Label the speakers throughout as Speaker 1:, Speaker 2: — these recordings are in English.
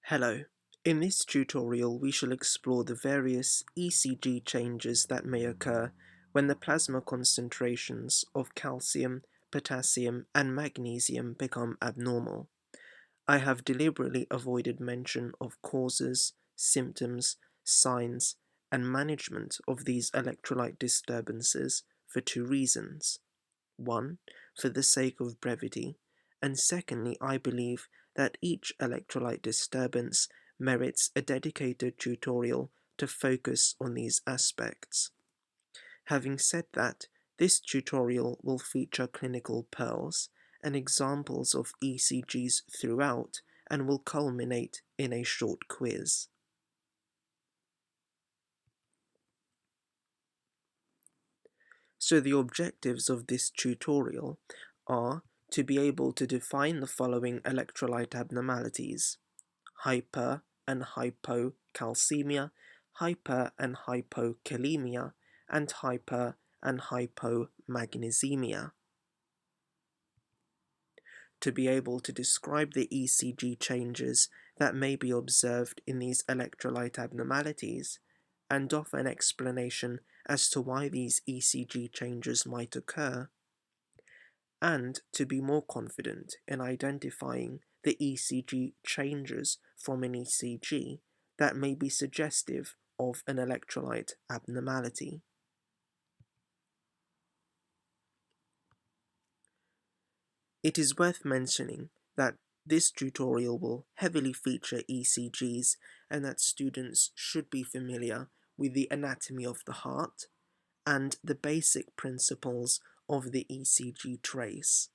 Speaker 1: Hello. In this tutorial we shall explore the various ECG changes that may occur when the plasma concentrations of calcium, potassium and magnesium become abnormal. I have deliberately avoided mention of causes, symptoms, signs and management of these electrolyte disturbances for two reasons. One, for the sake of brevity, and secondly, I believe that each electrolyte disturbance merits a dedicated tutorial to focus on these aspects. Having said that, this tutorial will feature clinical pearls and examples of ECGs throughout and will culminate in a short quiz. So the objectives of this tutorial are to be able to define the following electrolyte abnormalities: hyper and hypocalcemia, hyper and hypokalemia, and hyper and hypomagnesemia. To be able to describe the ECG changes that may be observed in these electrolyte abnormalities, and offer an explanation as to why these ECG changes might occur, and to be more confident in identifying the ECG changes from an ECG that may be suggestive of an electrolyte abnormality. It is worth mentioning that this tutorial will heavily feature ECGs and that students should be familiar with the anatomy of the heart and the basic principles of the ECG trace.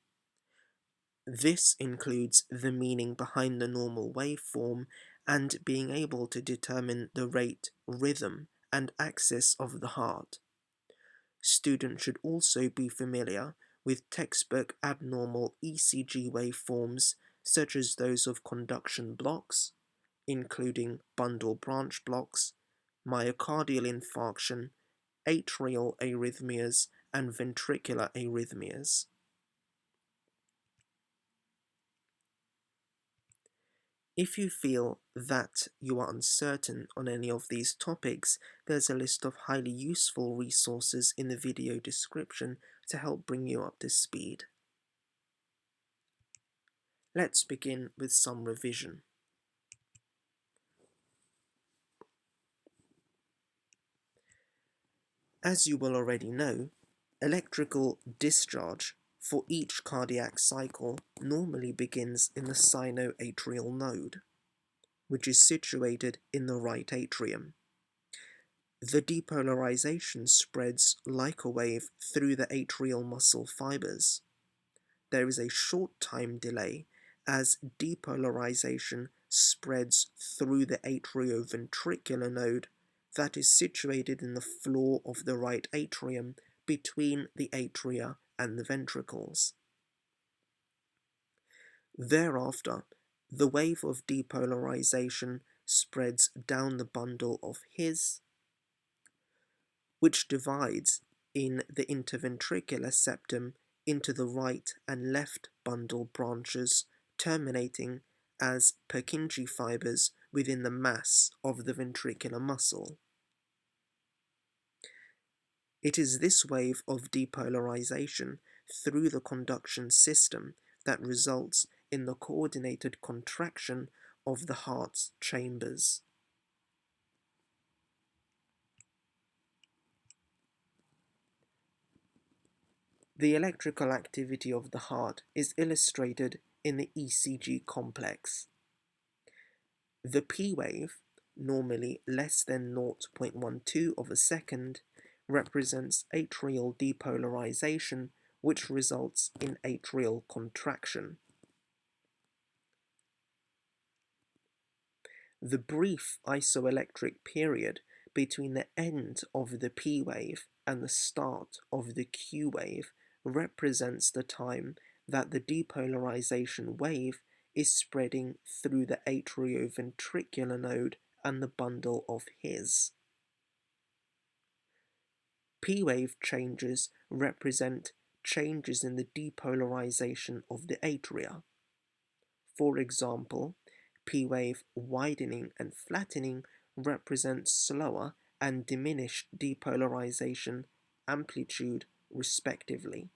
Speaker 1: This includes the meaning behind the normal waveform and being able to determine the rate, rhythm, and axis of the heart. Students should also be familiar with textbook abnormal ECG waveforms such as those of conduction blocks, including bundle branch blocks, myocardial infarction, atrial arrhythmias, and ventricular arrhythmias. If you feel that you are uncertain on any of these topics, there's a list of highly useful resources in the video description to help bring you up to speed. Let's begin with some revision. As you will already know, electrical discharge for each cardiac cycle normally begins in the sinoatrial node, which is situated in the right atrium. The depolarization spreads like a wave through the atrial muscle fibers. There is a short time delay as depolarization spreads through the atrioventricular node that is situated in the floor of the right atrium between the atria and the ventricles. Thereafter, the wave of depolarization spreads down the bundle of His, which divides in the interventricular septum into the right and left bundle branches, terminating as Purkinje fibers within the mass of the ventricular muscle. It is this wave of depolarization through the conduction system that results in the coordinated contraction of the heart's chambers. The electrical activity of the heart is illustrated in the ECG complex. The P wave, normally less than 0.12 of a second, represents atrial depolarization, which results in atrial contraction. The brief isoelectric period between the end of the P wave and the start of the Q wave represents the time that the depolarization wave is spreading through the atrioventricular node and the bundle of His. P wave changes represent changes in the depolarization of the atria. For example, P wave widening and flattening represent slower and diminished depolarization amplitude respectively.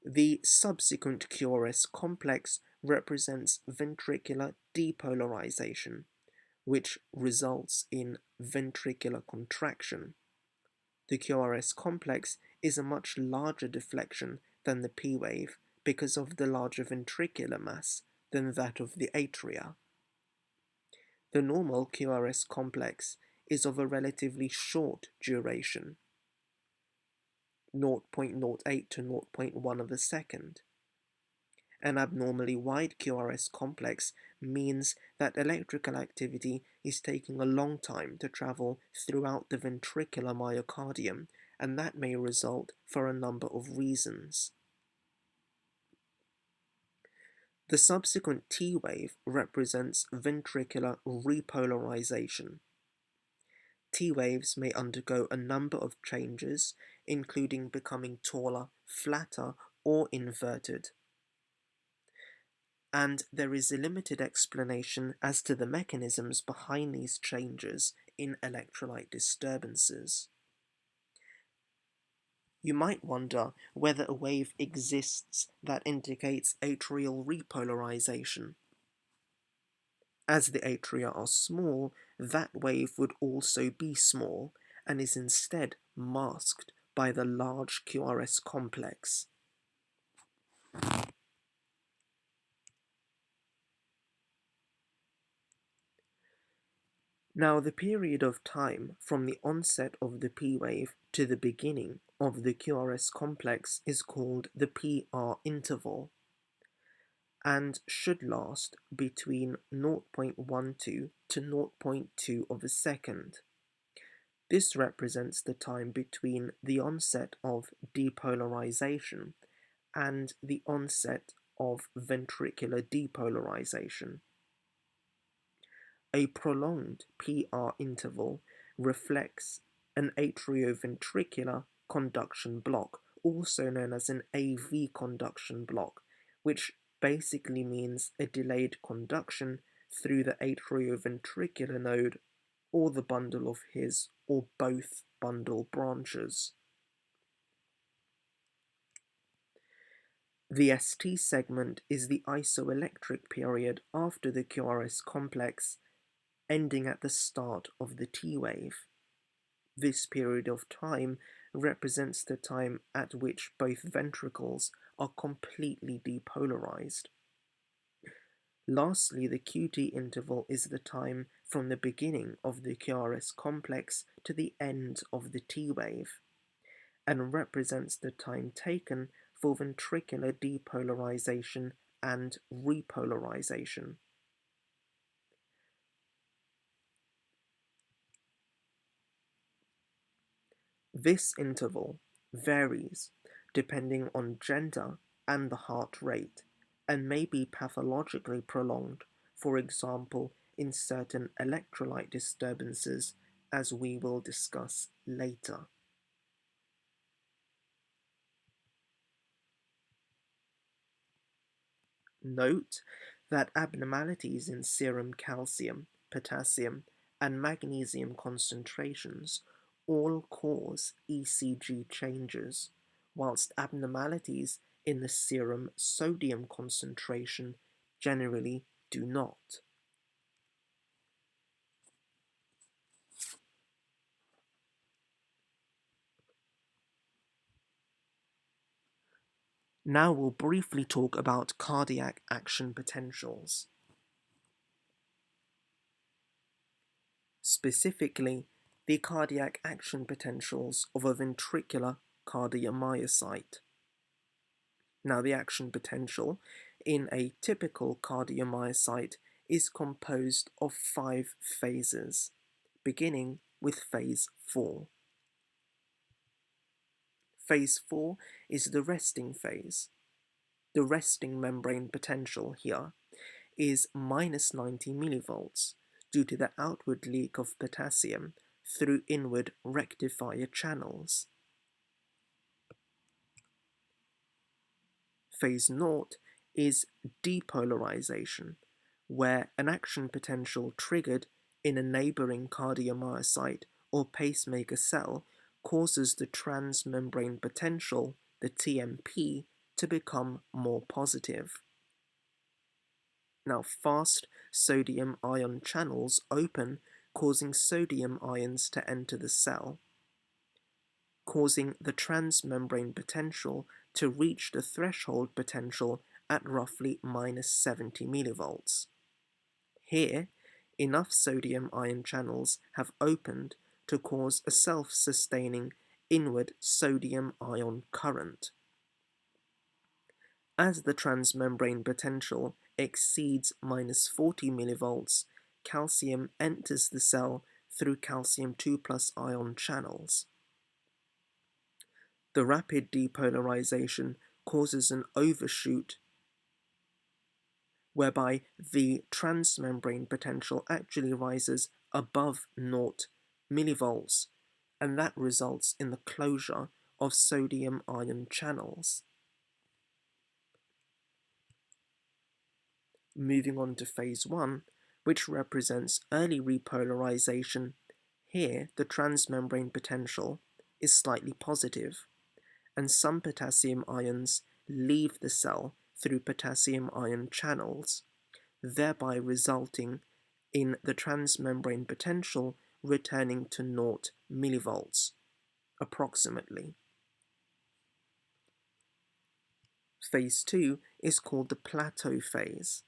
Speaker 1: The subsequent QRS complex represents ventricular depolarization, which results in ventricular contraction. The QRS complex is a much larger deflection than the P wave because of the larger ventricular mass than that of the atria. The normal QRS complex is of a relatively short duration, 0.08 to 0.1 of a second. An abnormally wide QRS complex means that electrical activity is taking a long time to travel throughout the ventricular myocardium, and that may result for a number of reasons. The subsequent T wave represents ventricular repolarization. T waves may undergo a number of changes, including becoming taller, flatter, or inverted. And there is a limited explanation as to the mechanisms behind these changes in electrolyte disturbances. You might wonder whether a wave exists that indicates atrial repolarization. As the atria are small, that wave would also be small and is instead masked by the large QRS complex. Now, the period of time from the onset of the P wave to the beginning of the QRS complex is called the PR interval and should last between 0.12 to 0.2 of a second. This represents the time between the onset of depolarization and the onset of ventricular depolarization. A prolonged PR interval reflects an atrioventricular conduction block, also known as an AV conduction block, which basically means a delayed conduction through the atrioventricular node or the bundle of his or both bundle branches. The ST segment is the isoelectric period after the QRS complex, ending at the start of the T wave. This period of time represents the time at which both ventricles are completely depolarized. Lastly, the QT interval is the time from the beginning of the QRS complex to the end of the T wave, and represents the time taken for ventricular depolarization and repolarization. This interval varies depending on gender and the heart rate, and may be pathologically prolonged, for example, in certain electrolyte disturbances, as we will discuss later. Note that abnormalities in serum calcium, potassium, and magnesium concentrations all cause ECG changes, whilst abnormalities in the serum sodium concentration generally do not. Now we'll briefly talk about cardiac action potentials. Specifically, the cardiac action potentials of a ventricular cardiomyocyte. Now, the action potential in a typical cardiomyocyte is composed of 5 phases, beginning with phase 4. Phase 4 is the resting phase. The resting membrane potential here is minus 90 millivolts due to the outward leak of potassium through inward rectifier channels. Phase 0 is depolarization, where an action potential triggered in a neighboring cardiomyocyte or pacemaker cell causes the transmembrane potential, the TMP, to become more positive. Now, fast sodium ion channels open, causing sodium ions to enter the cell, causing the transmembrane potential to reach the threshold potential at roughly minus 70 millivolts. Here, enough sodium ion channels have opened to cause a self-sustaining inward sodium ion current. As the transmembrane potential exceeds minus 40 millivolts, calcium enters the cell through calcium 2 plus ion channels. The rapid depolarization causes an overshoot whereby the transmembrane potential actually rises above 0 millivolts, and that results in the closure of sodium ion channels. Moving on to phase 1, which represents early repolarization, here the transmembrane potential is slightly positive, and some potassium ions leave the cell through potassium ion channels, thereby resulting in the transmembrane potential returning to 0 millivolts, approximately. Phase 2 is called the plateau phase,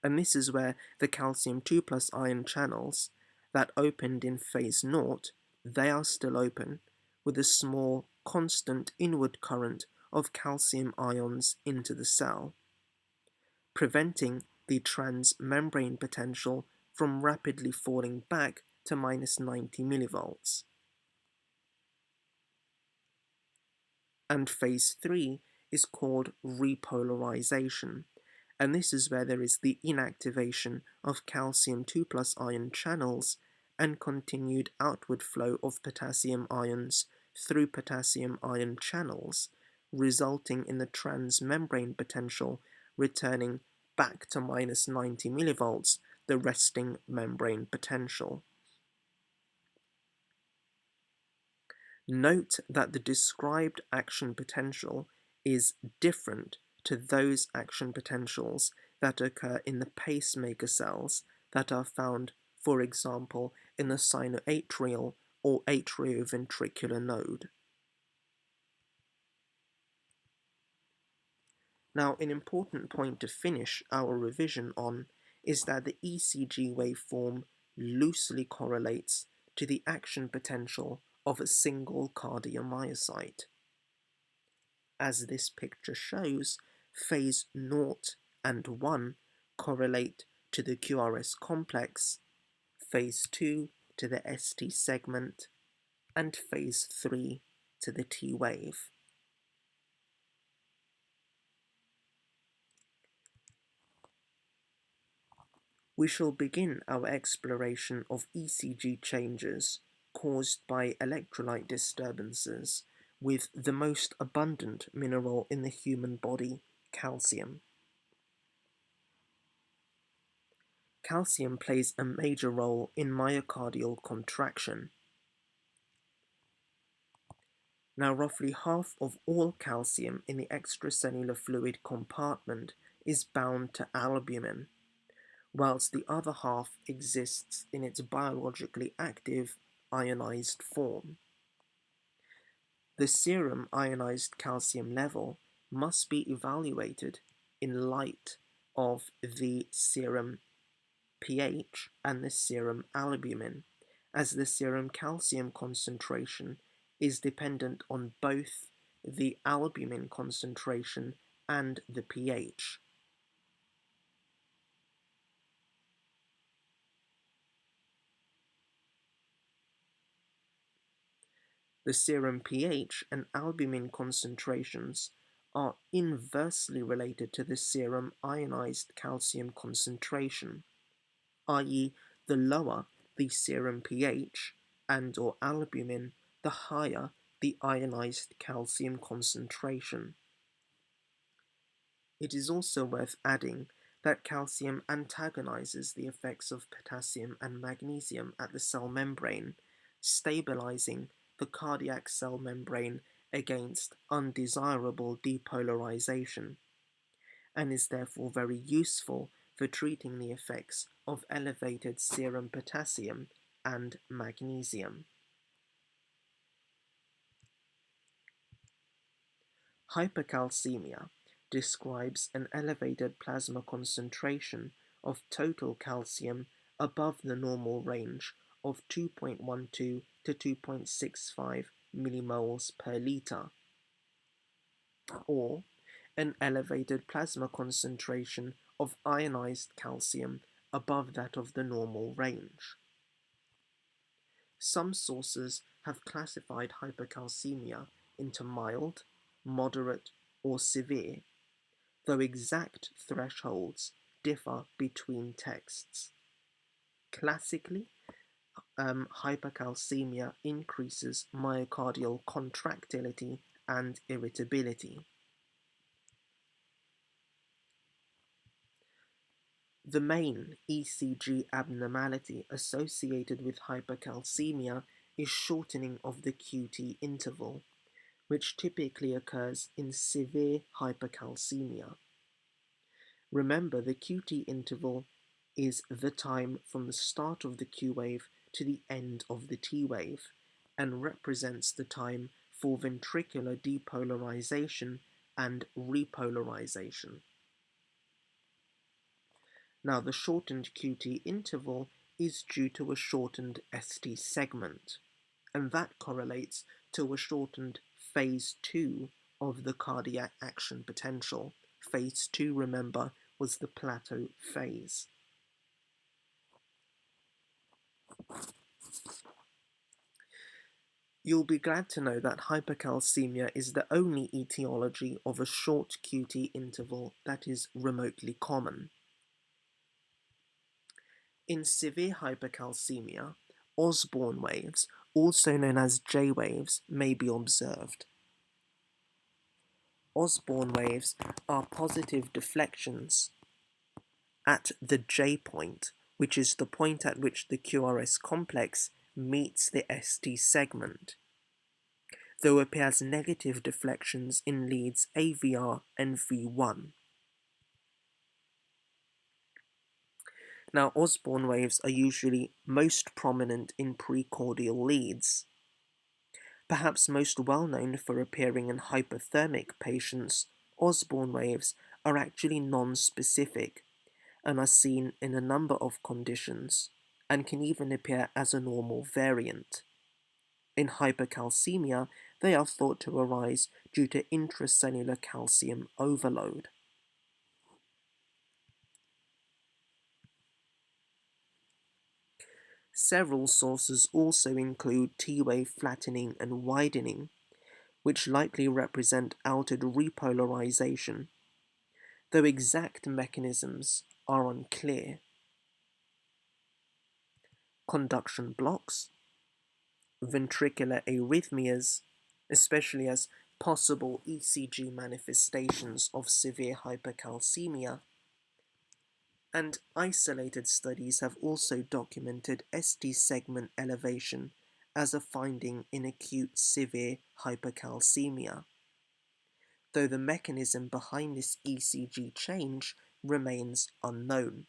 Speaker 1: and this is where the calcium 2 plus ion channels that opened in phase 0, they are still open, with a small constant inward current of calcium ions into the cell, preventing the transmembrane potential from rapidly falling back to minus 90 millivolts. And phase 3 is called repolarization, and this is where there is the inactivation of calcium 2 plus ion channels and continued outward flow of potassium ions through potassium ion channels, resulting in the transmembrane potential returning back to minus 90 millivolts, the resting membrane potential. Note that the described action potential is different to those action potentials that occur in the pacemaker cells that are found, for example, in the sinoatrial or atrioventricular node. Now, an important point to finish our revision on is that the ECG waveform loosely correlates to the action potential of a single cardiomyocyte. As this picture shows, phase 0 and 1 correlate to the QRS complex, phase 2 to the ST segment, and phase 3 to the T wave. We shall begin our exploration of ECG changes caused by electrolyte disturbances with the most abundant mineral in the human body, calcium. Calcium plays a major role in myocardial contraction. Now, roughly half of all calcium in the extracellular fluid compartment is bound to albumin, whilst the other half exists in its biologically active ionized form. The serum ionized calcium level must be evaluated in light of the serum pH and the serum albumin, as the serum calcium concentration is dependent on both the albumin concentration and the pH. The serum pH and albumin concentrations are inversely related to the serum ionized calcium concentration, i.e., the lower the serum pH and/or albumin, the higher the ionized calcium concentration. It is also worth adding that calcium antagonizes the effects of potassium and magnesium at the cell membrane, stabilizing the cardiac cell membrane against undesirable depolarization, and is therefore very useful for treating the effects of elevated serum potassium and magnesium. Hypercalcemia describes an elevated plasma concentration of total calcium above the normal range of 2.12 to 2.65 millimoles per liter, or an elevated plasma concentration of ionized calcium above that of the normal range. Some sources have classified hypercalcemia into mild, moderate, or severe, though exact thresholds differ between texts. Classically, hypercalcemia increases myocardial contractility and irritability. The main ECG abnormality associated with hypercalcemia is shortening of the QT interval, which typically occurs in severe hypercalcemia. Remember, the QT interval is the time from the start of the Q wave to the end of the T wave, and represents the time for ventricular depolarization and repolarization. Now, the shortened QT interval is due to a shortened ST segment, and that correlates to a shortened phase 2 of the cardiac action potential. Phase 2, remember, was the plateau phase. You'll be glad to know that hypercalcemia is the only etiology of a short QT interval that is remotely common. In severe hypercalcemia, Osborn waves, also known as J waves, may be observed. Osborn waves are positive deflections at the J point, which is the point at which the QRS complex meets the ST segment, though appear as negative deflections in leads AVR and V1. Now, Osborn waves are usually most prominent in precordial leads. Perhaps most well known for appearing in hypothermic patients, Osborn waves are actually non-specific and are seen in a number of conditions and can even appear as a normal variant. In hypercalcemia, they are thought to arise due to intracellular calcium overload. Several sources also include T-wave flattening and widening, which likely represent altered repolarization, though exact mechanisms are unclear. Conduction blocks, ventricular arrhythmias, especially as possible ECG manifestations of severe hypercalcemia, and isolated studies have also documented ST segment elevation as a finding in acute severe hypercalcemia, though the mechanism behind this ECG change remains unknown.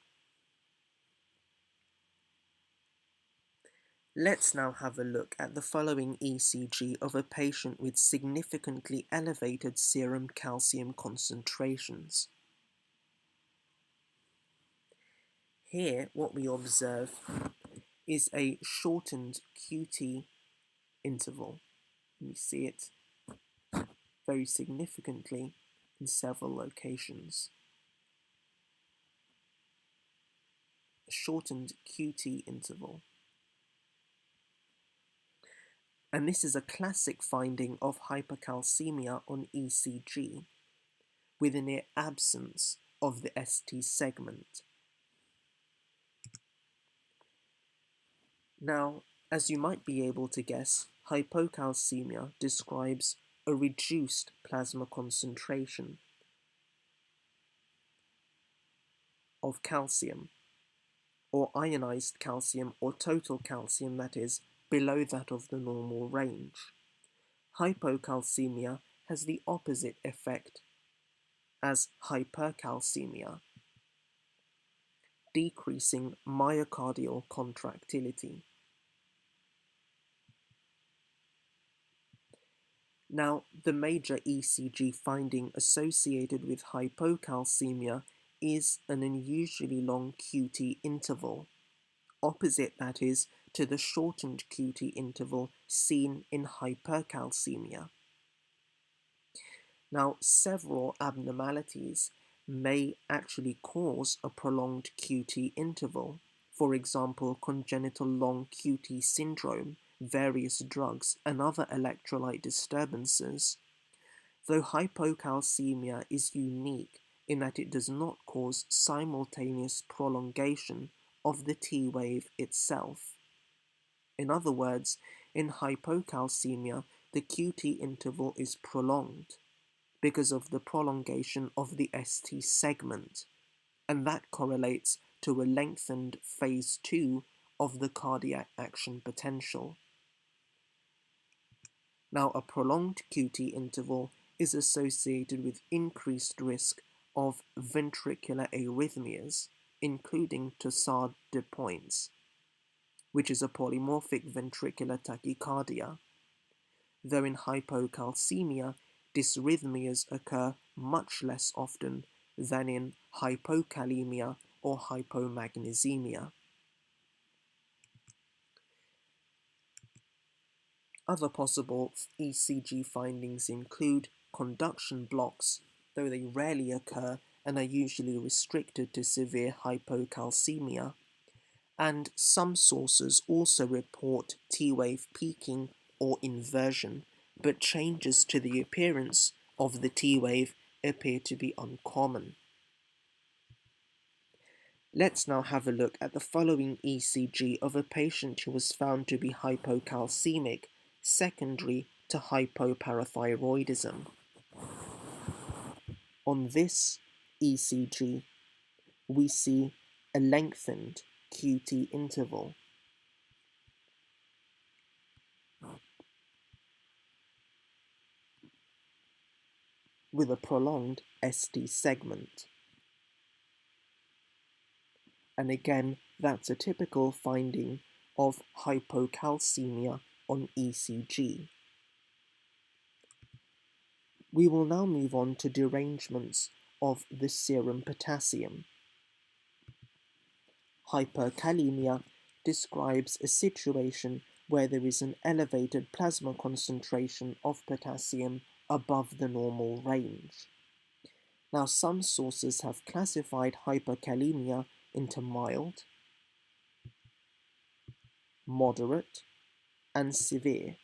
Speaker 1: Let's now have a look at the following ECG of a patient with significantly elevated serum calcium concentrations. Here, what we observe is a shortened QT interval. We see it very significantly in several locations. A shortened QT interval. And this is a classic finding of hypercalcemia on ECG, with a near absence of the ST segment. Now, as you might be able to guess, hypocalcemia describes a reduced plasma concentration. of calcium, or ionized calcium, or total calcium, that is, below that of the normal range. Hypocalcaemia has the opposite effect as hypercalcemia, decreasing myocardial contractility. Now, the major ECG finding associated with hypocalcaemia is an unusually long QT interval, opposite, that is, to the shortened QT interval seen in hypercalcemia. Now, several abnormalities may actually cause a prolonged QT interval. For example, congenital long QT syndrome, various drugs, and other electrolyte disturbances. Though hypocalcemia is unique in that it does not cause simultaneous prolongation of the T wave itself. In other words, in hypocalcemia, the QT interval is prolonged because of the prolongation of the ST segment, and that correlates to a lengthened phase 2 of the cardiac action potential. Now, a prolonged QT interval is associated with increased risk of ventricular arrhythmias, including Torsades de Pointes, which is a polymorphic ventricular tachycardia, though in hypocalcemia, dysrhythmias occur much less often than in hypokalaemia or hypomagnesemia. Other possible ECG findings include conduction blocks, though they rarely occur and are usually restricted to severe hypocalcemia, and some sources also report T-wave peaking or inversion, but changes to the appearance of the T-wave appear to be uncommon. Let's now have a look at the following ECG of a patient who was found to be hypocalcemic secondary to hypoparathyroidism. On this ECG, we see a lengthened QT interval with a prolonged ST segment. And again, that's a typical finding of hypocalcemia on ECG. We will now move on to derangements of the serum potassium. Hyperkalaemia describes a situation where there is an elevated plasma concentration of potassium above the normal range. Now, some sources have classified hyperkalaemia into mild, moderate, and severe,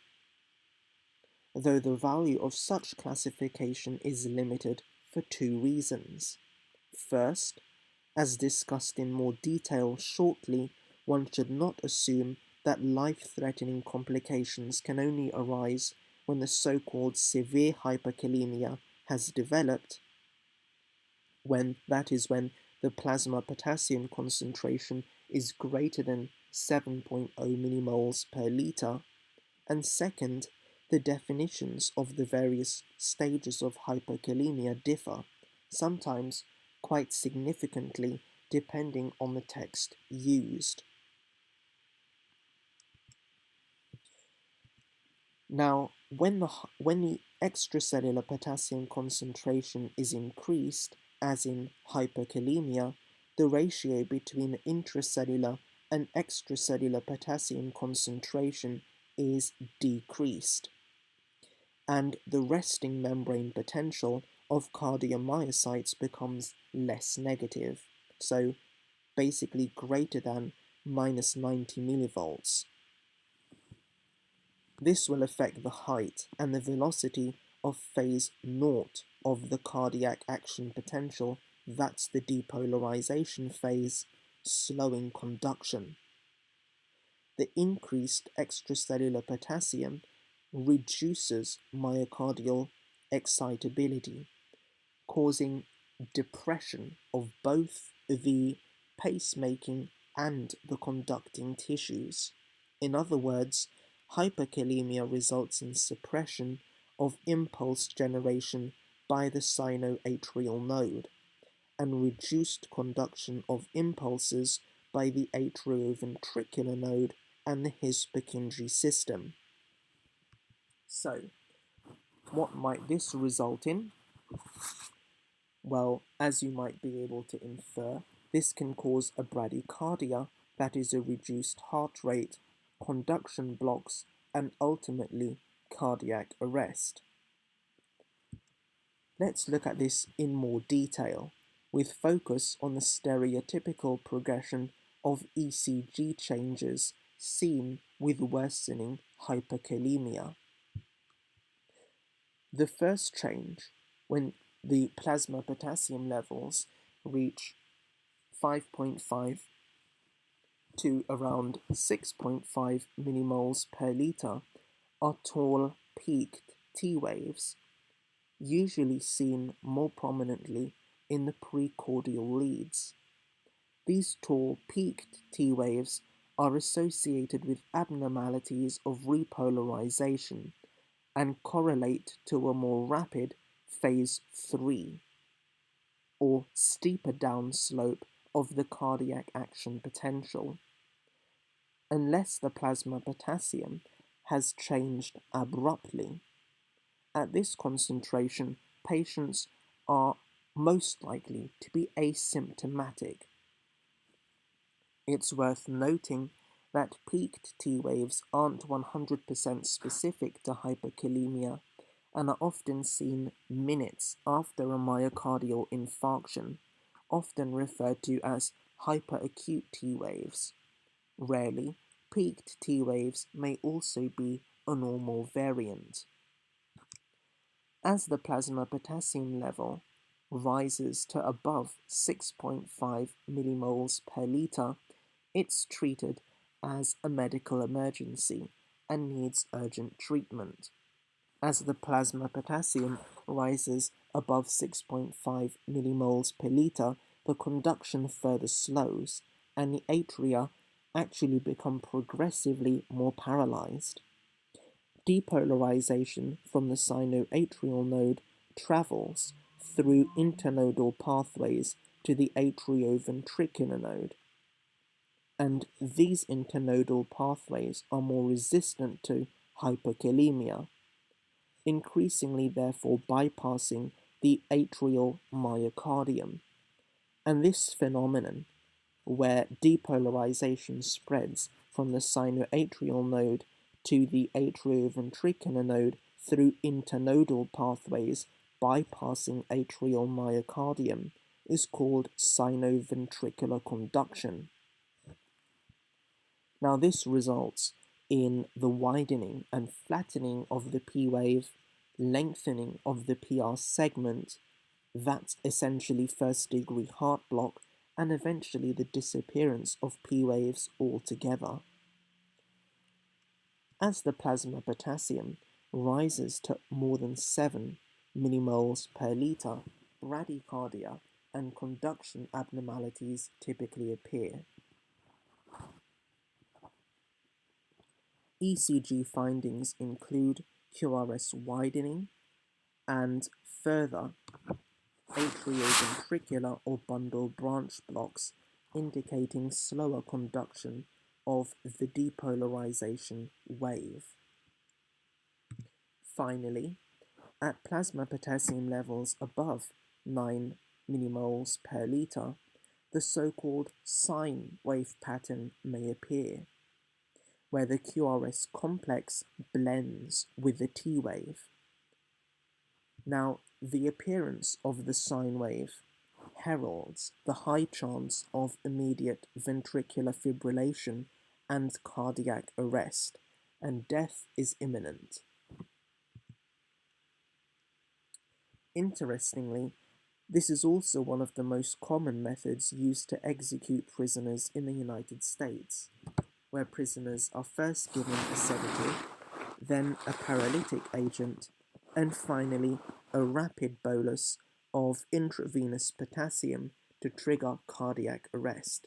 Speaker 1: though the value of such classification is limited for two reasons. First, as discussed in more detail shortly, one should not assume that life-threatening complications can only arise when the so-called severe hyperkalemia has developed, when the plasma potassium concentration is greater than 7.0 millimoles per liter, and second, the definitions of the various stages of hypokalemia differ, sometimes quite significantly depending on the text used. Now, when the extracellular potassium concentration is increased, as in hyperkalemia, the ratio between intracellular and extracellular potassium concentration is decreased, and the resting membrane potential of cardiomyocytes becomes less negative, so basically greater than minus 90 millivolts. This will affect the height and the velocity of phase naught of the cardiac action potential, that's the depolarization phase, slowing conduction. The increased extracellular potassium reduces myocardial excitability, causing depression of both the pacemaking and the conducting tissues. In other words, hyperkalemia results in suppression of impulse generation by the sinoatrial node and reduced conduction of impulses by the atrioventricular node and the Hypokalaemia system. So, what might this result in? Well, as you might be able to infer, this can cause a bradycardia, that is a reduced heart rate, conduction blocks, and ultimately cardiac arrest. Let's look at this in more detail, with focus on the stereotypical progression of ECG changes seen with worsening hyperkalemia. The first change, when the plasma potassium levels reach 5.5 to around 6.5 millimoles per liter, are tall peaked T waves, usually seen more prominently in the precordial leads. These tall peaked T waves are associated with abnormalities of repolarization and correlate to a more rapid phase 3 or steeper downslope of the cardiac action potential. Unless the plasma potassium has changed abruptly, at this concentration, patients are most likely to be asymptomatic. It's worth noting that peaked T waves aren't 100% specific to hyperkalemia and are often seen minutes after a myocardial infarction, often referred to as hyperacute T waves. Rarely, peaked T waves may also be a normal variant. As the plasma potassium level rises to above 6.5 millimoles per liter, it's treated as a medical emergency and needs urgent treatment. As the plasma potassium rises above 6.5 millimoles per liter, the conduction further slows, and the atria actually become progressively more paralyzed. Depolarization from the sinoatrial node travels through internodal pathways to the atrioventricular node, and these internodal pathways are more resistant to hypokalemia, increasingly therefore bypassing the atrial myocardium. And this phenomenon, where depolarization spreads from the sinoatrial node to the atrioventricular node through internodal pathways bypassing atrial myocardium, is called sinoventricular conduction. Now, this results in the widening and flattening of the P wave, lengthening of the PR segment, that's essentially first degree heart block, and eventually the disappearance of P waves altogether. As the plasma potassium rises to more than 7 millimoles per liter, bradycardia and conduction abnormalities typically appear. ECG findings include QRS widening and further atrioventricular or bundle branch blocks, indicating slower conduction of the depolarization wave. Finally, at plasma potassium levels above 9 millimoles per liter, the so-called sine wave pattern may appear, where the QRS complex blends with the T wave. Now, the appearance of the sine wave heralds the high chance of immediate ventricular fibrillation and cardiac arrest, and death is imminent. Interestingly, this is also one of the most common methods used to execute prisoners in the United States, where prisoners are first given a sedative, then a paralytic agent, and finally a rapid bolus of intravenous potassium to trigger cardiac arrest.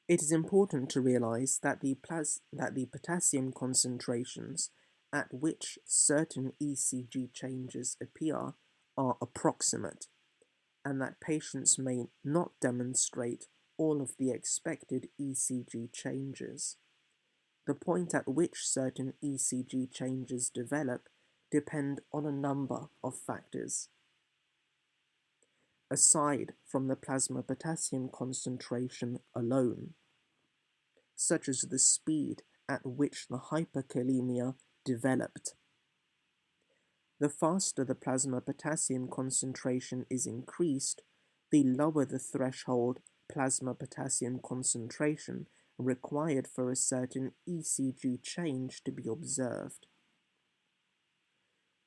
Speaker 1: It is important to realize that the potassium concentrations at which certain ECG changes appear are approximate, and that patients may not demonstrate all of the expected ECG changes. The point at which certain ECG changes develop depend on a number of factors. Aside from the plasma potassium concentration alone, such as the speed at which the hyperkalemia developed. The faster the plasma potassium concentration is increased, the lower the threshold plasma potassium concentration required for a certain ECG change to be observed.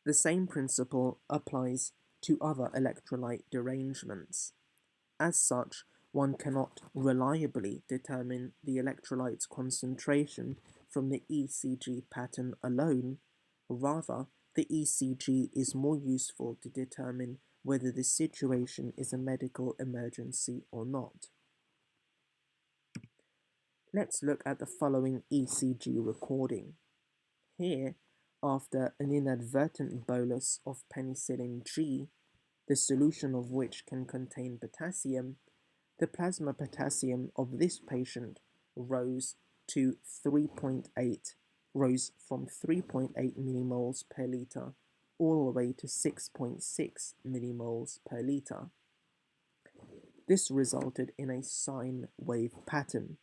Speaker 1: The same principle applies to other electrolyte derangements. As such, one cannot reliably determine the electrolyte's concentration from the ECG pattern alone. Rather, the ECG is more useful to determine whether the situation is a medical emergency or not. Let's look at the following ECG recording. Here, after an inadvertent bolus of penicillin G, the solution of which can contain potassium, the plasma potassium of this patient rose from 3.8 millimoles per liter all the way to 6.6 millimoles per liter. This resulted in a sine wave pattern.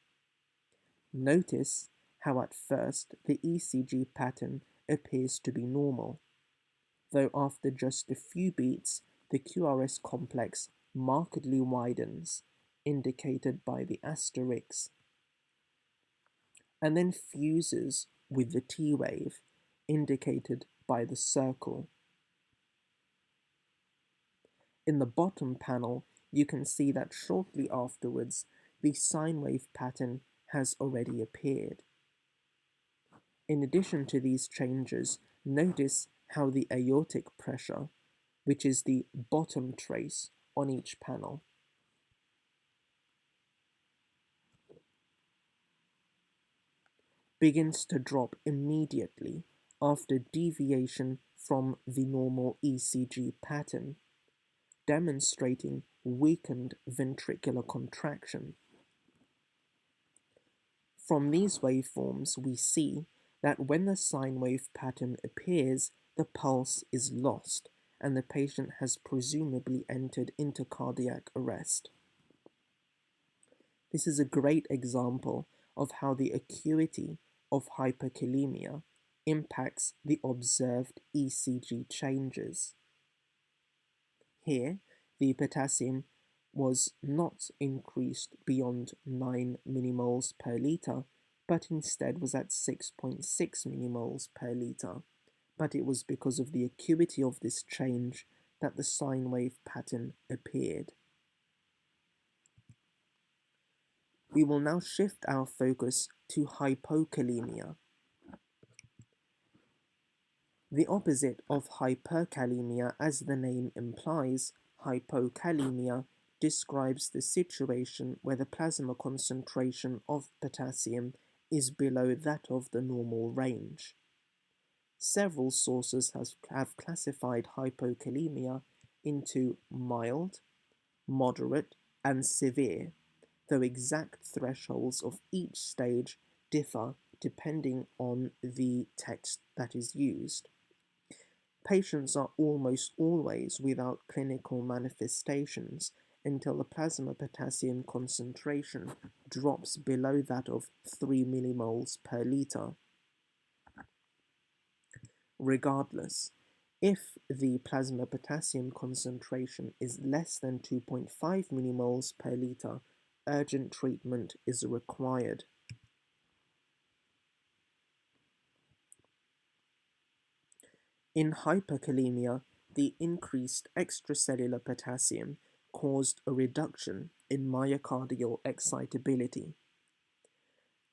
Speaker 1: Notice how at first the ECG pattern appears to be normal, though after just a few beats the QRS complex markedly widens, indicated by the asterisk, and then fuses with the T wave, indicated by the circle. In the bottom panel, you can see that shortly afterwards, the sine wave pattern has already appeared. In addition to these changes, notice how the aortic pressure, which is the bottom trace on each panel, begins to drop immediately after deviation from the normal ECG pattern, demonstrating weakened ventricular contraction. From these waveforms, we see that when the sine wave pattern appears, the pulse is lost, and the patient has presumably entered into cardiac arrest. This is a great example of how the acuity of hyperkalemia impacts the observed ECG changes. Here, the potassium was not increased beyond 9 millimoles per liter, but instead was at 6.6 millimoles per liter. But it was because of the acuity of this change that the sine wave pattern appeared. We will now shift our focus to hypokalemia. The opposite of hyperkalemia, as the name implies, hypokalaemia, describes the situation where the plasma concentration of potassium is below that of the normal range. Several sources have classified hypokalemia into mild, moderate, and severe, though exact thresholds of each stage differ depending on the text that is used. Patients are almost always without clinical manifestations until the plasma potassium concentration drops below that of 3 millimoles per liter. Regardless, if the plasma potassium concentration is less than 2.5 millimoles per liter, urgent treatment is required. In hyperkalemia, the increased extracellular potassium caused a reduction in myocardial excitability.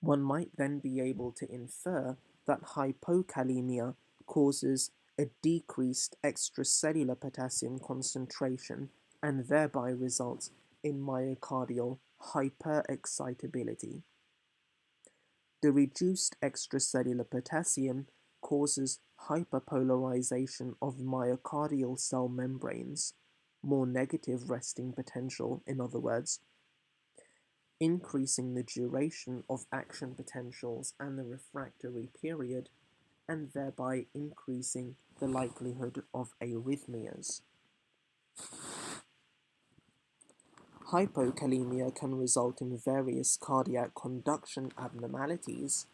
Speaker 1: One might then be able to infer that hypokalemia causes a decreased extracellular potassium concentration and thereby results in myocardial hyperexcitability. The reduced extracellular potassium causes hyperpolarization of myocardial cell membranes, more negative resting potential, in other words, increasing the duration of action potentials and the refractory period, and thereby increasing the likelihood of arrhythmias. Hypokalemia can result in various cardiac conduction abnormalities.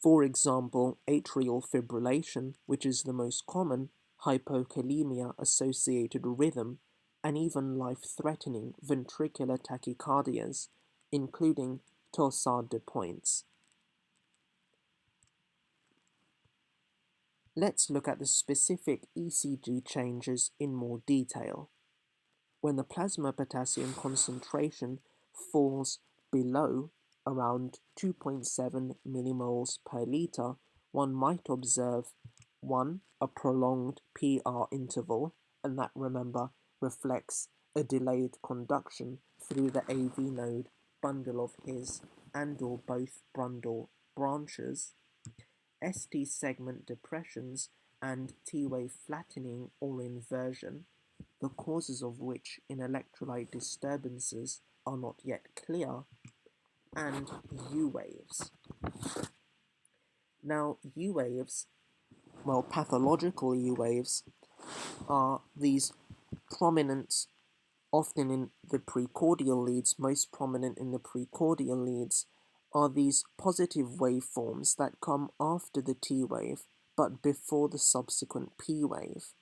Speaker 1: For example, atrial fibrillation, which is the most common, hypokalemia-associated rhythm, and even life-threatening ventricular tachycardias, including torsades de pointes. Let's look at the specific ECG changes in more detail. When the plasma potassium concentration falls below around 2.7 millimoles per liter, one might observe 1. A prolonged PR interval, and that, remember, reflects a delayed conduction through the AV node bundle of his and or both bundle branches, ST segment depressions, and T-wave flattening or inversion, the causes of which in electrolyte disturbances are not yet clear, and U waves. Now, U waves, pathological U waves, are these prominent, often in the precordial leads, most prominent in the precordial leads, are these positive waveforms that come after the T wave but before the subsequent P wave.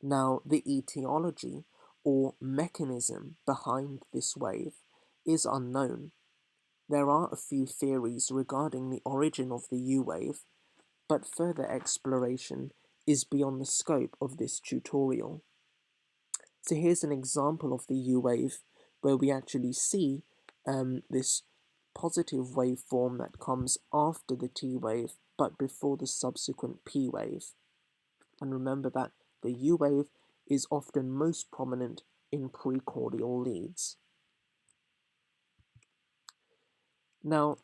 Speaker 1: Now, the etiology or mechanism behind this wave is unknown. There are a few theories regarding the origin of the U wave, but further exploration is beyond the scope of this tutorial. So here's an example of the U wave where we actually see this positive waveform that comes after the T wave but before the subsequent P wave. And remember that the U wave is often most prominent in precordial leads. Now,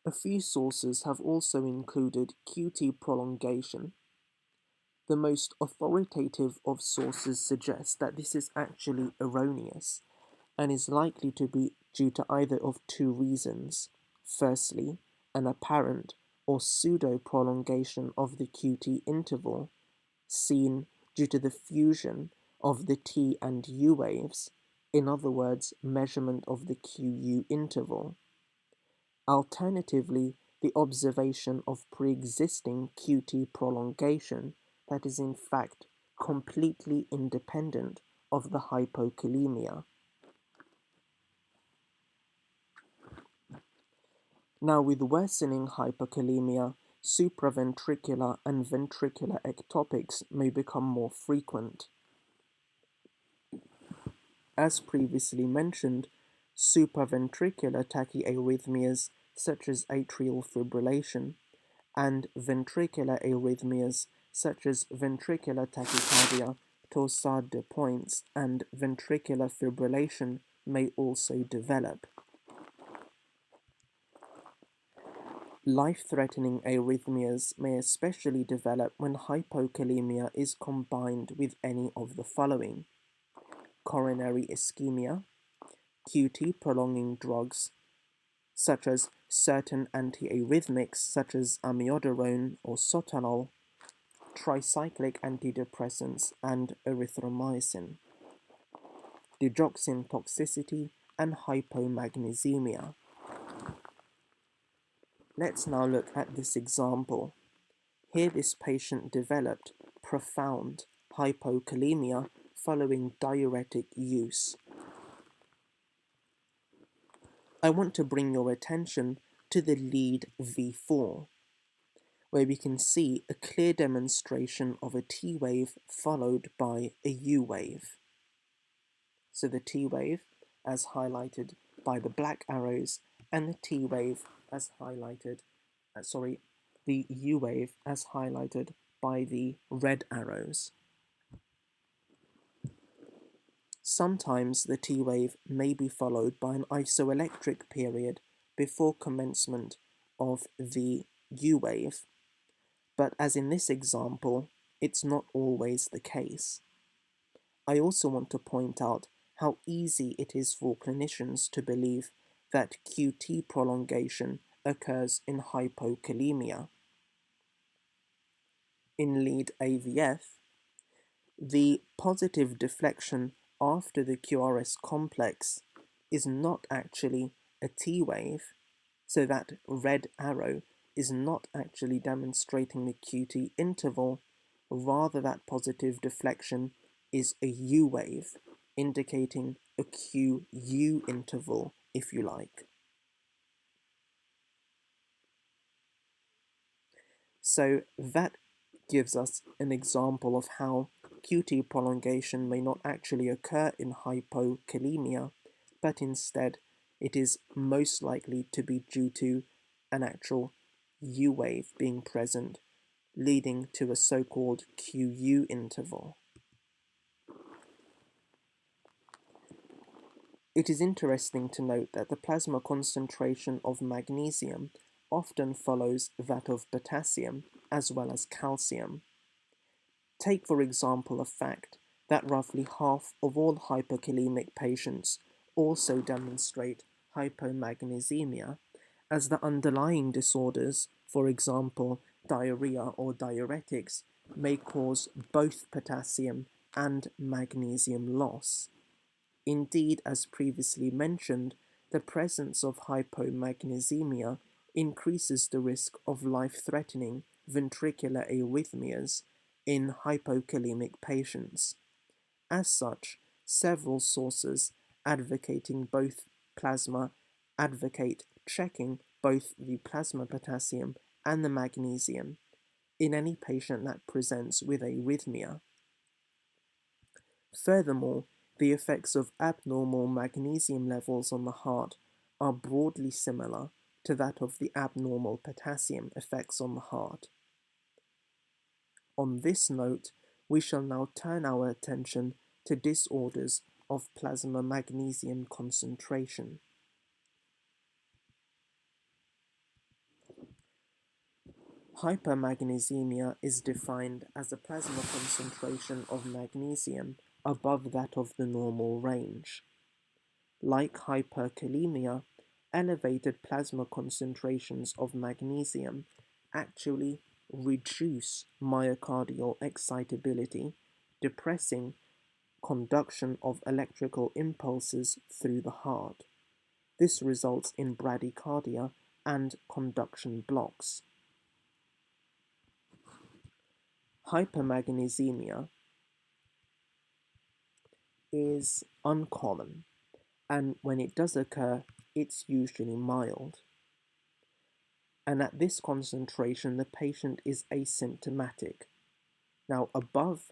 Speaker 1: a few sources have also included QT prolongation. The most authoritative of sources suggest that this is actually erroneous and is likely to be due to either of two reasons. Firstly, an apparent or pseudo-prolongation of the QT interval, seen due to the fusion of the T and U waves, in other words, measurement of the QU interval. Alternatively, the observation of pre-existing QT prolongation that is in fact completely independent of the hypokalemia. Now, with worsening hypokalemia, supraventricular and ventricular ectopics may become more frequent. As previously mentioned, supraventricular tachyarrhythmias such as atrial fibrillation and ventricular arrhythmias such as ventricular tachycardia, torsades de pointes, and ventricular fibrillation may also develop. Life-threatening arrhythmias may especially develop when hypokalemia is combined with any of the following: coronary ischemia, QT prolonging drugs such as certain antiarrhythmics such as amiodarone or sotalol, tricyclic antidepressants and erythromycin, digoxin toxicity, and hypomagnesemia. Let's now look at this example. Here this patient developed profound hypokalemia following diuretic use. I want to bring your attention to the lead V4. where we can see a clear demonstration of a T wave followed by a U wave. So the T wave as highlighted by the black arrows and the T wave as highlighted, the U wave as highlighted by the red arrows. Sometimes the T wave may be followed by an isoelectric period before commencement of the U wave, but as in this example, it's not always the case. I also want to point out how easy it is for clinicians to believe that QT prolongation occurs in hypokalemia. In lead AVF, the positive deflection after the QRS complex is not actually a T wave, so that red arrow is not actually demonstrating the QT interval, rather that positive deflection is a U wave, indicating a QU interval, if you like. So that gives us an example of how QT prolongation may not actually occur in hypokalemia, but instead it is most likely to be due to an actual U wave being present, leading to a so-called QU interval. It is interesting to note that the plasma concentration of magnesium often follows that of potassium as well as calcium. Take, for example, the fact that roughly half of all hyperkalemic patients also demonstrate hypomagnesaemia, as the underlying disorders, for example, diarrhea or diuretics, may cause both potassium and magnesium loss. Indeed, as previously mentioned, the presence of hypomagnesaemia increases the risk of life-threatening ventricular arrhythmias in hypokalemic patients. As such, several sources advocating both plasma advocate checking both the plasma potassium and the magnesium in any patient that presents with arrhythmia. Furthermore, the effects of abnormal magnesium levels on the heart are broadly similar to that of the abnormal potassium effects on the heart. On this note, we shall now turn our attention to disorders of plasma magnesium concentration. Hypermagnesemia is defined as a plasma concentration of magnesium above that of the normal range. Like hyperkalemia, elevated plasma concentrations of magnesium actually reduce myocardial excitability, depressing conduction of electrical impulses through the heart. This results in bradycardia and conduction blocks. Hypermagnesemia is uncommon, and when it does occur, it's usually mild. And at this concentration, the patient is asymptomatic. Now, above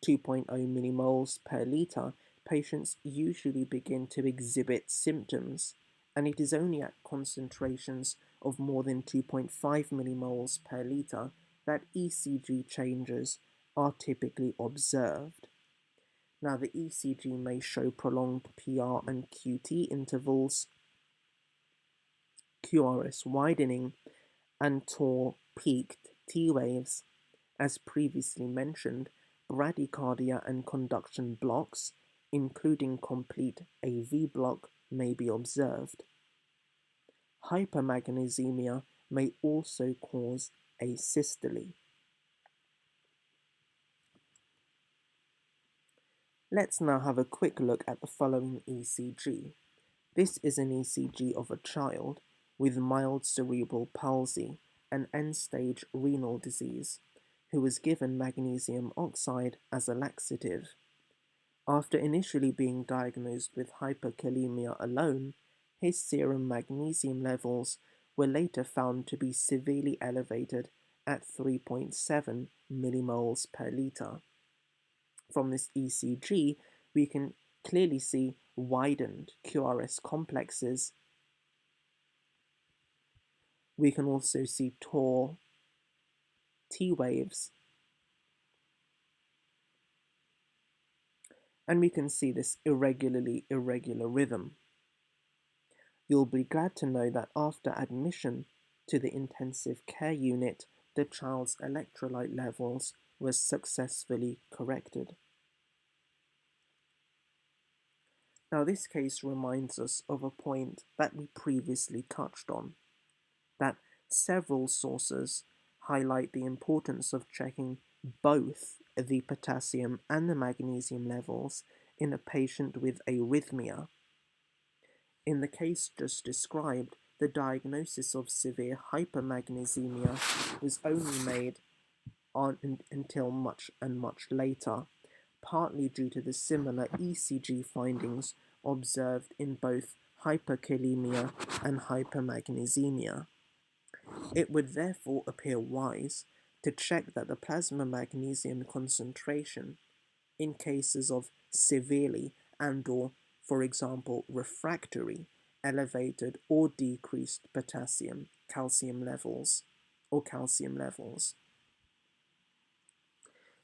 Speaker 1: 2.0 millimoles per liter, patients usually begin to exhibit symptoms, and it is only at concentrations of more than 2.5 millimoles per liter that ECG changes are typically observed. Now, the ECG may show prolonged PR and QT intervals, QRS widening, and tall peaked T waves. As previously mentioned, bradycardia and conduction blocks, including complete AV block, may be observed. Hypermagnesemia may also cause asystole. Let's now have a quick look at the following ECG. This is an ECG of a child with mild cerebral palsy and end-stage renal disease, who was given magnesium oxide as a laxative. After initially being diagnosed with hyperkalemia alone, his serum magnesium levels were later found to be severely elevated at 3.7 millimoles per litre. From this ECG, we can clearly see widened QRS complexes. We can also see tau T waves, and we can see this irregular rhythm. You'll be glad to know that after admission to the intensive care unit, the child's electrolyte levels were successfully corrected. Now, this case reminds us of a point that we previously touched on, that several sources highlight the importance of checking both the potassium and the magnesium levels in a patient with arrhythmia. In the case just described, the diagnosis of severe hypermagnesemia was only made until much later, partly due to the similar ECG findings observed in both hyperkalemia and hypermagnesemia. It would therefore appear wise to check that the plasma magnesium concentration in cases of severely and/or, for example, refractory, elevated or decreased calcium levels.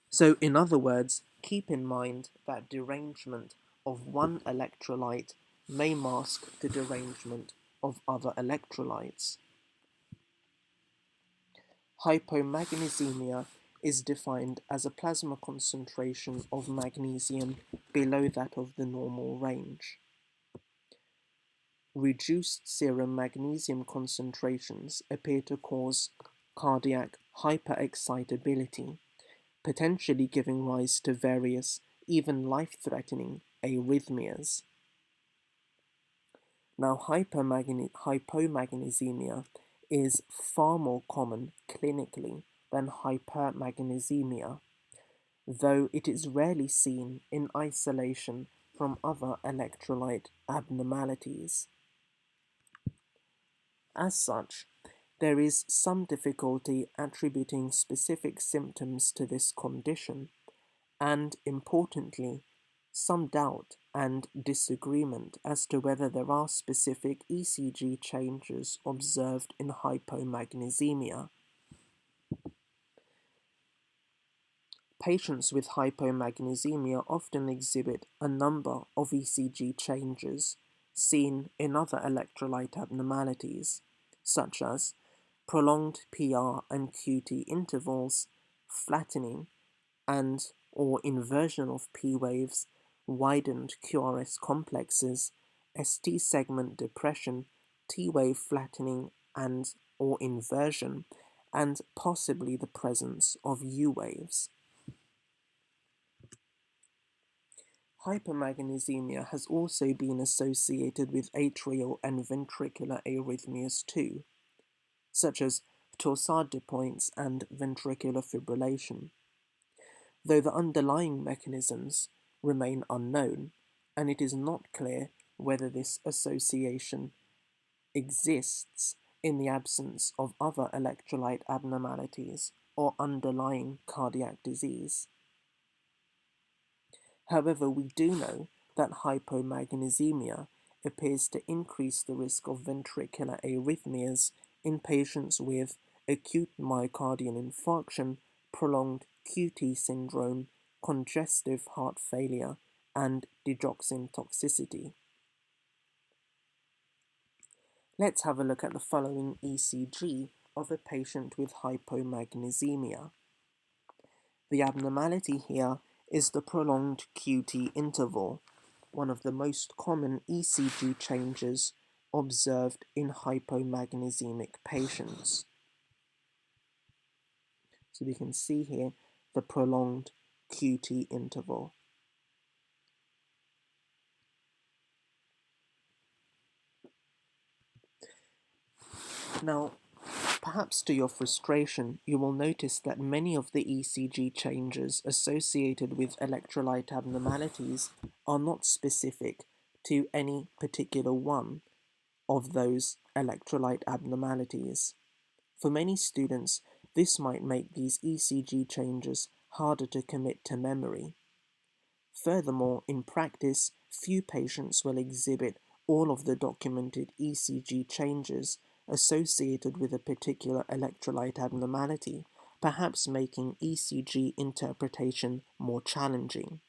Speaker 1: So, in other words, keep in mind that derangement of one electrolyte may mask the derangement of other electrolytes. Hypomagnesemia is defined as a plasma concentration of magnesium below that of the normal range. Reduced serum magnesium concentrations appear to cause cardiac hyperexcitability, potentially giving rise to various, even life-threatening arrhythmias. Now, hypomagnesemia is far more common clinically than hypermagnesemia, though it is rarely seen in isolation from other electrolyte abnormalities. As such, there is some difficulty attributing specific symptoms to this condition, and importantly, some doubt and disagreement as to whether there are specific ECG changes observed in hypomagnesemia. Patients with hypomagnesemia often exhibit a number of ECG changes seen in other electrolyte abnormalities, such as prolonged PR and QT intervals, flattening and or inversion of P waves, widened QRS complexes, ST segment depression, T wave flattening and or inversion, and possibly the presence of U waves. Hypermagnesemia has also been associated with atrial and ventricular arrhythmias too, such as torsade de pointes and ventricular fibrillation, though the underlying mechanisms remain unknown, and it is not clear whether this association exists in the absence of other electrolyte abnormalities or underlying cardiac disease. However, we do know that hypomagnesemia appears to increase the risk of ventricular arrhythmias in patients with acute myocardial infarction, prolonged QT syndrome, congestive heart failure, and digoxin toxicity. Let's have a look at the following ECG of a patient with hypomagnesemia. The abnormality here is the prolonged QT interval, one of the most common ECG changes observed in hypomagnesemic patients. So we can see here the prolonged QT interval. Now, perhaps to your frustration, you will notice that many of the ECG changes associated with electrolyte abnormalities are not specific to any particular one of those electrolyte abnormalities. For many students, This might make these ECG changes harder to commit to memory. Furthermore, in practice, few patients will exhibit all of the documented ECG changes associated with a particular electrolyte abnormality, perhaps making ECG interpretation more challenging.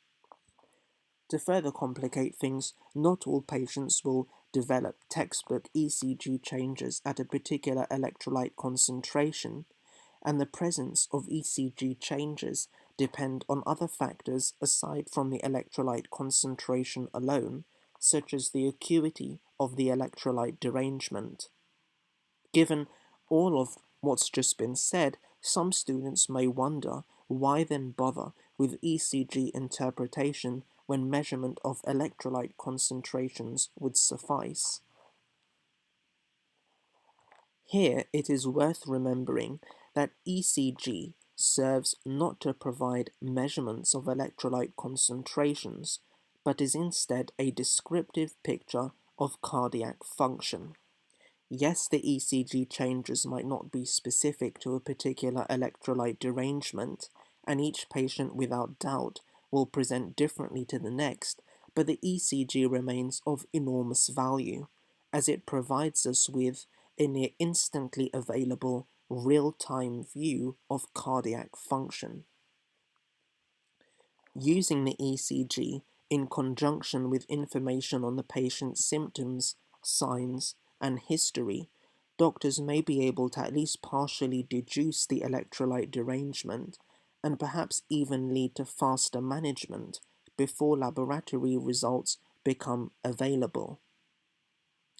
Speaker 1: To further complicate things, not all patients will develop textbook ECG changes at a particular electrolyte concentration, and the presence of ECG changes depend on other factors aside from the electrolyte concentration alone, such as the acuity of the electrolyte derangement. Given all of what's just been said, some students may wonder why then bother with ECG interpretation when measurement of electrolyte concentrations would suffice. Here it is worth remembering that ECG serves not to provide measurements of electrolyte concentrations, but is instead a descriptive picture of cardiac function. Yes, the ECG changes might not be specific to a particular electrolyte derangement, and each patient without doubt will present differently to the next, but the ECG remains of enormous value, as it provides us with a near instantly available real-time view of cardiac function. Using the ECG in conjunction with information on the patient's symptoms, signs, and history, doctors may be able to at least partially deduce the electrolyte derangement and perhaps even lead to faster management before laboratory results become available.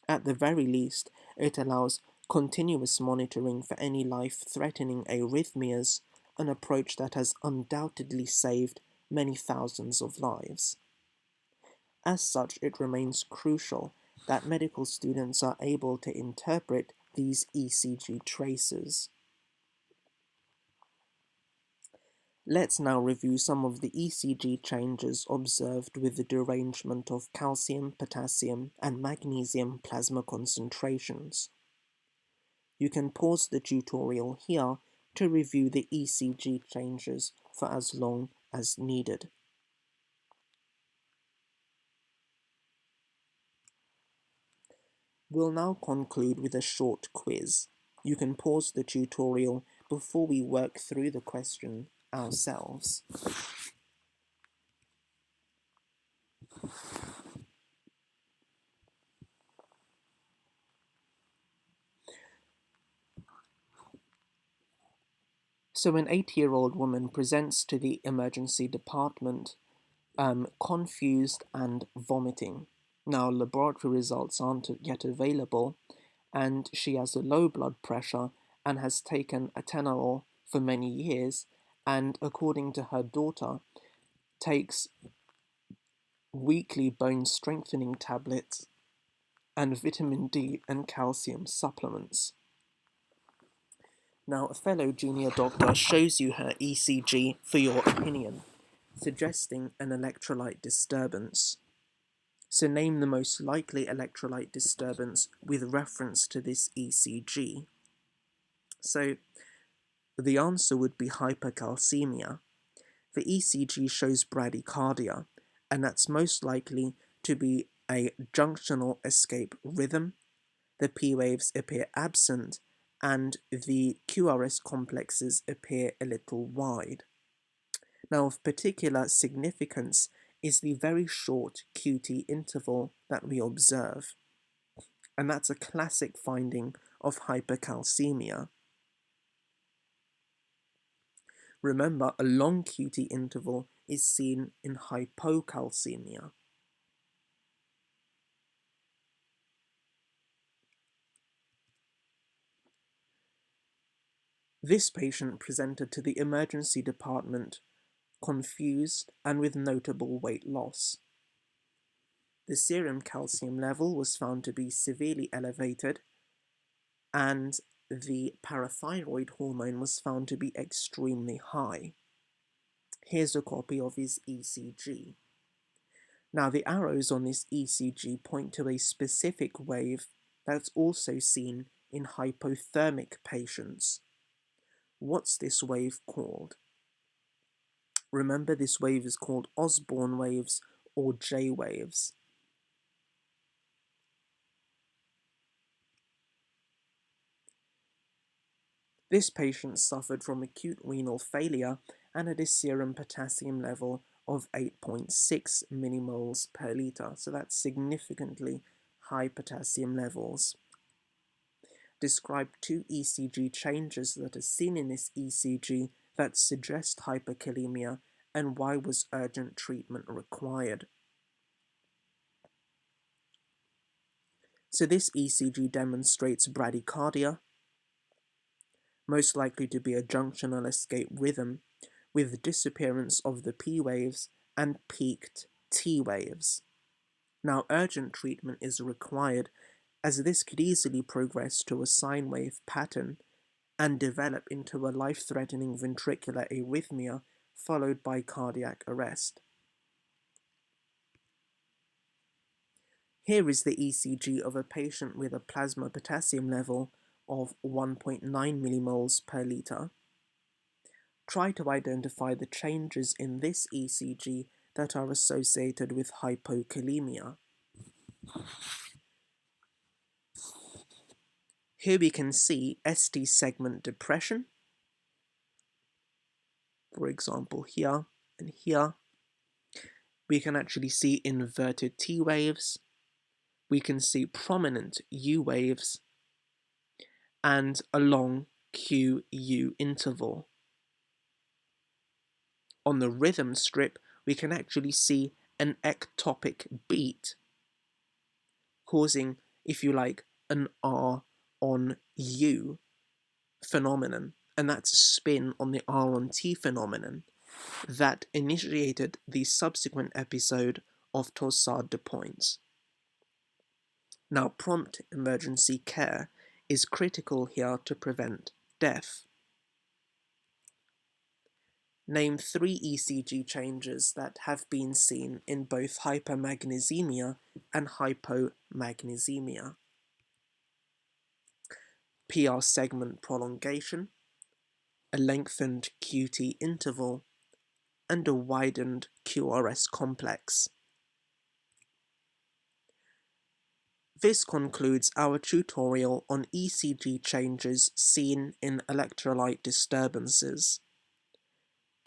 Speaker 1: At the very least, it allows continuous monitoring for any life-threatening arrhythmias, an approach that has undoubtedly saved many thousands of lives. As such, it remains crucial that medical students are able to interpret these ECG traces. Let's now review some of the ECG changes observed with the derangement of calcium, potassium, and magnesium plasma concentrations. You can pause the tutorial here to review the ECG changes for as long as needed. We'll now conclude with a short quiz. You can pause the tutorial before we work through the question ourselves. So an 8-year-old woman presents to the emergency department confused and vomiting. Now, laboratory results aren't yet available, and she has a low blood pressure and has taken atenolol for many years, and according to her daughter, takes weekly bone strengthening tablets and vitamin D and calcium supplements. Now, a fellow junior doctor shows you her ECG for your opinion, suggesting an electrolyte disturbance. So name the most likely electrolyte disturbance with reference to this ECG. So the answer would be hypercalcaemia. The ECG shows bradycardia, and that's most likely to be a junctional escape rhythm. The P waves appear absent, and the QRS complexes appear a little wide. Now, of particular significance is the very short QT interval that we observe, and that's a classic finding of hypercalcemia. Remember, a long QT interval is seen in hypocalcemia. This patient presented to the emergency department confused and with notable weight loss. The serum calcium level was found to be severely elevated, and the parathyroid hormone was found to be extremely high. Here's a copy of his ECG. Now, the arrows on this ECG point to a specific wave that's also seen in hypothermic patients. What's this wave called? Remember, this wave is called Osborn waves or J waves. This patient suffered from acute renal failure and had a serum potassium level of 8.6 millimoles per litre, so that's significantly high potassium levels. Describe 2 ECG changes that are seen in this ECG that suggest hyperkalemia, and why was urgent treatment required? So this ECG demonstrates bradycardia, most likely to be a junctional escape rhythm, with disappearance of the P waves and peaked T waves. Now, urgent treatment is required, as this could easily progress to a sine wave pattern and develop into a life-threatening ventricular arrhythmia followed by cardiac arrest. Here is the ECG of a patient with a plasma potassium level of 1.9 millimoles per litre. Try to identify the changes in this ECG that are associated with hypokalemia. Here we can see ST segment depression, for example here and here. We can actually see inverted T waves. We can see prominent U waves and a long QU interval. On the rhythm strip, we can actually see an ectopic beat, causing, if you like, an R on U phenomenon, and that's a spin on the R on T phenomenon that initiated the subsequent episode of torsade de pointes. Now, prompt emergency care is critical here to prevent death. Name 3 ECG changes that have been seen in both hypermagnesemia and hypomagnesemia. PR segment prolongation, a lengthened QT interval, and a widened QRS complex. This concludes our tutorial on ECG changes seen in electrolyte disturbances.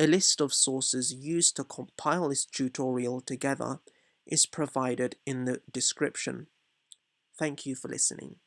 Speaker 1: A list of sources used to compile this tutorial together is provided in the description. Thank you for listening.